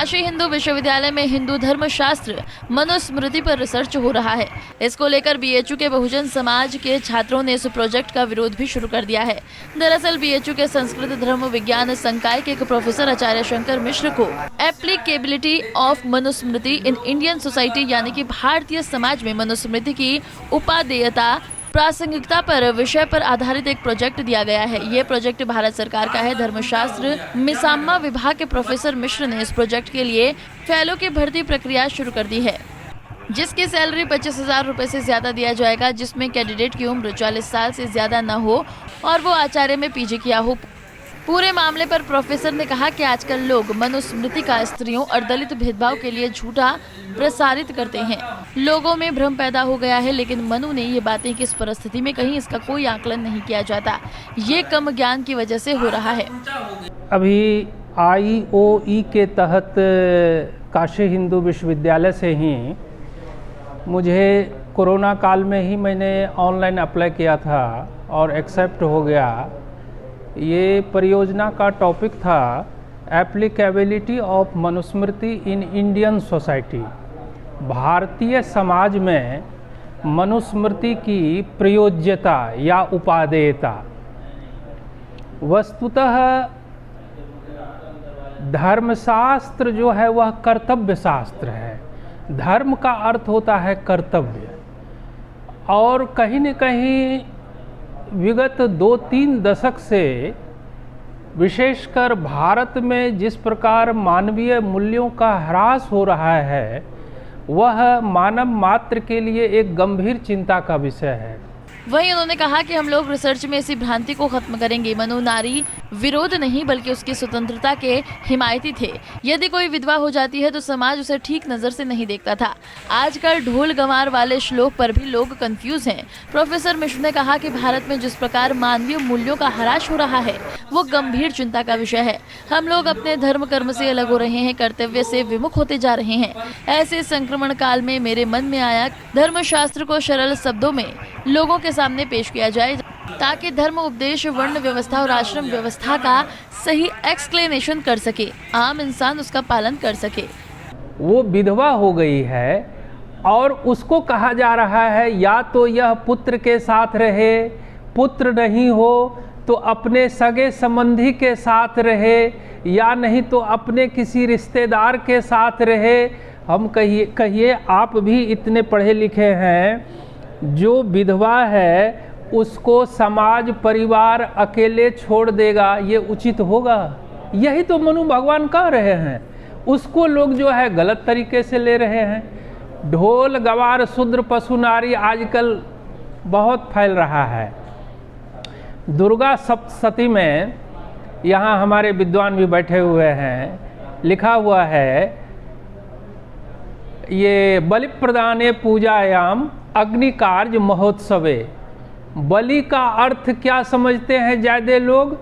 काशी हिंदू विश्वविद्यालय में हिंदू धर्मशास्त्र मनुस्मृति पर रिसर्च हो रहा है। इसको लेकर बीएचयू के बहुजन समाज के छात्रों ने इस प्रोजेक्ट का विरोध भी शुरू कर दिया है। दरअसल बीएचयू के संस्कृत धर्म विज्ञान संकाय के एक प्रोफेसर आचार्य शंकर मिश्र को applicability of Manusmriti in Indian society यानी कि भारतीय समाज में मनुस्मृति की उपादेयता प्रासंगिकता पर विषय पर आधारित एक प्रोजेक्ट दिया गया है। ये प्रोजेक्ट भारत सरकार का है। धर्मशास्त्र मिसाम्मा विभाग के प्रोफेसर मिश्र ने इस प्रोजेक्ट के लिए फेलो की भर्ती प्रक्रिया शुरू कर दी है, जिसकी सैलरी 25,000 रुपए से ज्यादा दिया जाएगा, जिसमें कैंडिडेट की उम्र 40 साल से ज्यादा न हो और वो आचार्य में पीजी किया हो। पूरे मामले पर प्रोफेसर ने कहा कि आजकल लोग मनुस्मृति का स्त्रियों और दलित भेदभाव के लिए झूठा प्रसारित करते हैं। लोगों में भ्रम पैदा हो गया है, लेकिन मनु ने ये बातें कि इस परिस्थिति में कहीं इसका कोई आकलन नहीं किया जाता। ये कम ज्ञान की वजह से हो रहा है। अभी IOE के तहत काशी हिंदू विश्वविद्यालय से ही मुझे कोरोना काल में ही मैंने ऑनलाइन अप्लाई किया था और एक्सेप्ट हो गया। ये परियोजना का टॉपिक था applicability of Manusmriti in Indian society, Bharatiya Samaj में मनुस्मृति की प्रयोज्यता या उपादेयता। वस्तुतः धर्मशास्त्र जो है वह कर्तव्य शास्त्र है। धर्म का अर्थ होता है कर्तव्य, और कहीं न कहीं विगत 2-3 दशक से विशेषकर भारत में जिस प्रकार मानवीय मूल्यों का ह्रास हो रहा है, वह मानव मात्र के लिए एक गंभीर चिंता का विषय है। वहीं उन्होंने कहा कि हम लोग रिसर्च में इसी भ्रांति को खत्म करेंगे। मनु नारी विरोध नहीं बल्कि उसकी स्वतंत्रता के हिमायती थे। यदि कोई विधवा हो जाती है तो समाज उसे ठीक नजर से नहीं देखता था। आजकल ढोल गंवार वाले श्लोक पर भी लोग कंफ्यूज हैं। प्रोफेसर मिश्र ने कहा कि भारत में जिस प्रकार मानवीय मूल्यों का ह्रास हो रहा है वो गंभीर चिंता का विषय है। हम लोग अपने धर्म कर्म से अलग हो रहे हैं, कर्तव्य से विमुख होते जा रहे हैं। ऐसे संक्रमण काल में मेरे मन में आया धर्मशास्त्र को सरल शब्दों में लोगों के सामने पेश किया जाए, ताकि धर्म उपदेश, वर्ण व्यवस्था और आश्रम व्यवस्था का सही एक्सप्लेनेशन कर सके, आम इंसान उसका पालन कर सके। वो विधवा हो गई है और उसको कहा जा रहा है या तो यह पुत्र के साथ रहे, पुत्र नहीं हो तो अपने सगे संबंधी के साथ रहे, या नहीं तो अपने किसी रिश्तेदार के साथ रहे। हम कहिए आप भी इतने पढ़े लिखे हैं, जो विधवा है उसको समाज परिवार अकेले छोड़ देगा, ये उचित होगा? यही तो मनु भगवान कह रहे हैं। उसको लोग जो है गलत तरीके से ले रहे हैं। ढोल गवार शूद्र पशु नारी आजकल बहुत फैल रहा है। दुर्गा सप्तशती में, यहाँ हमारे विद्वान भी बैठे हुए हैं, लिखा हुआ है ये बलि प्रदाने पूजायाम अग्नि कार्य महोत्सवे। बलि का अर्थ क्या समझते हैं ज़्यादा लोग?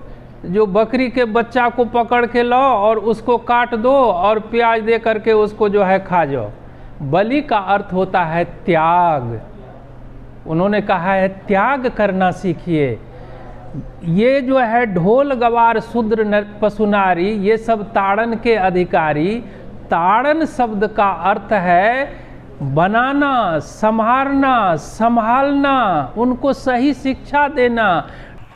जो बकरी के बच्चा को पकड़ के लाओ और उसको काट दो और प्याज दे करके उसको जो है खा जाओ। बलि का अर्थ होता है त्याग। उन्होंने कहा है त्याग करना सीखिए। ये जो है ढोल गवार शूद्र पशु नारी, ये सब ताड़न के अधिकारी। ताड़न शब्द का अर्थ है बनाना, संभालना, संभालना, उनको सही शिक्षा देना।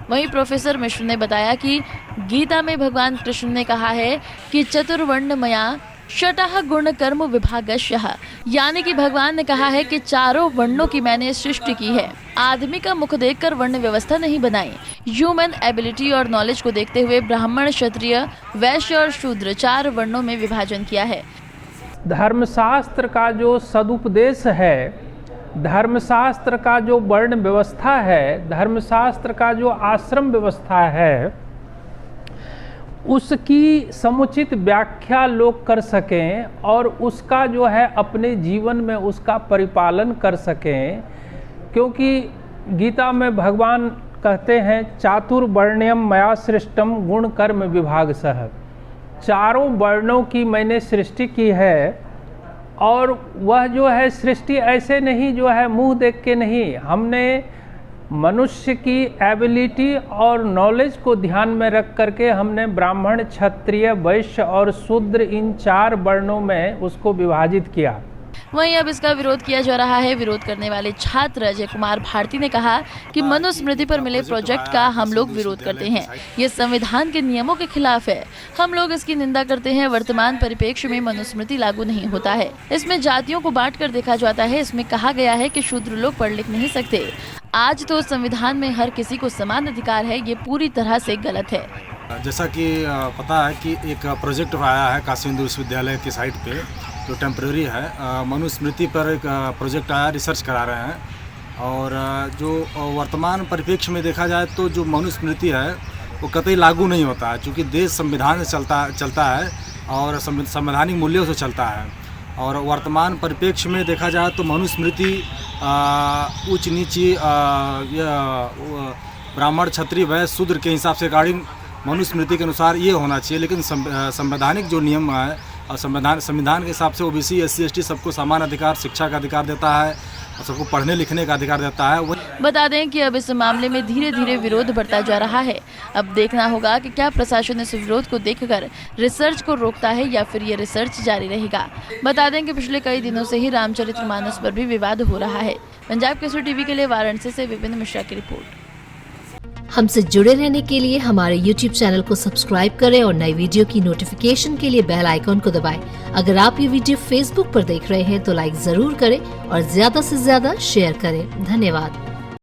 वहीं प्रोफेसर मिश्र ने बताया कि गीता में भगवान कृष्ण ने कहा है कि चतुर्वर्ण मया षटः गुण कर्म विभागशः, यानी कि भगवान ने कहा है कि चारों वर्णों की मैंने सृष्टि की है। आदमी का मुख देखकर वर्ण व्यवस्था नहीं बनाई। ह्यूमन एबिलिटी और नॉलेज को देखते हुए ब्राह्मण, क्षत्रिय, वैश्य और शूद्र 4 वर्णों में विभाजन किया है। धर्मशास्त्र का जो सदुपदेश है, धर्मशास्त्र का जो वर्ण व्यवस्था है, धर्मशास्त्र का जो आश्रम व्यवस्था है, उसकी समुचित व्याख्या लोग कर सकें और उसका जो है अपने जीवन में उसका परिपालन कर सकें। क्योंकि गीता में भगवान कहते हैं चातुर्वर्ण्यम मया सृष्टम गुण कर्म विभागशः। चारों वर्णों की मैंने सृष्टि की है, और वह जो है सृष्टि ऐसे नहीं जो है मुंह देख के नहीं। हमने मनुष्य की एबिलिटी और नॉलेज को ध्यान में रख करके हमने ब्राह्मण, क्षत्रिय, वैश्य और शूद्र इन 4 वर्णों में उसको विभाजित किया। वहीं अब इसका विरोध किया जा रहा है। विरोध करने वाले छात्र अजय कुमार भारती ने कहा कि मनुस्मृति पर मिले प्रोजेक्ट का हम लोग विरोध करते हैं। ये संविधान के नियमों के खिलाफ है। हम लोग इसकी निंदा करते हैं। वर्तमान परिप्रेक्ष्य में मनुस्मृति लागू नहीं होता है। इसमें जातियों को बांटकर देखा जाता है। इसमें कहा गया है कि शूद्र लोग पढ़ लिख नहीं सकते। आज तो संविधान में हर किसी को समान अधिकार है। ये पूरी तरह से गलत है। जैसा कि पता है कि एक प्रोजेक्ट आया है काशी हिंदू विश्वविद्यालय की साइट पे, जो टेम्प्रेरी है। मनुस्मृति पर एक प्रोजेक्ट आया, रिसर्च करा रहे हैं। और जो वर्तमान परिप्रेक्ष्य में देखा जाए तो जो मनुस्मृति है वो कतई लागू नहीं होता है, क्योंकि देश संविधान से चलता है और संवैधानिक मूल्यों से चलता है। और वर्तमान परिप्रेक्ष्य में देखा जाए तो मनुस्मृति उच्च नीची ब्राह्मण, क्षत्रिय, वैश्य, शूद्र के हिसाब से गाड़ी मनुस्मृति के अनुसार ये होना चाहिए। लेकिन संवैधानिक जो नियम है और संविधान के हिसाब से ओबीसी, एससी, एसटी सबको समान अधिकार, शिक्षा का अधिकार देता है और सबको पढ़ने लिखने का अधिकार देता है। बता दें कि अब इस मामले में धीरे धीरे विरोध बढ़ता जा रहा है। अब देखना होगा कि क्या प्रशासन इस विरोध को देखकर रिसर्च को रोकता है या फिर ये रिसर्च जारी रहेगा। बता दें कि पिछले कई दिनों से ही रामचरितमानस पर भी विवाद हो रहा है। पंजाब केसरी टीवी के लिए वाराणसी से विपिन मिश्रा की रिपोर्ट। हमसे जुड़े रहने के लिए हमारे YouTube चैनल को सब्सक्राइब करें और नई वीडियो की नोटिफिकेशन के लिए बेल आइकॉन को दबाएं। अगर आप ये वीडियो Facebook पर देख रहे हैं तो लाइक जरूर करें और ज्यादा से ज्यादा शेयर करें। धन्यवाद।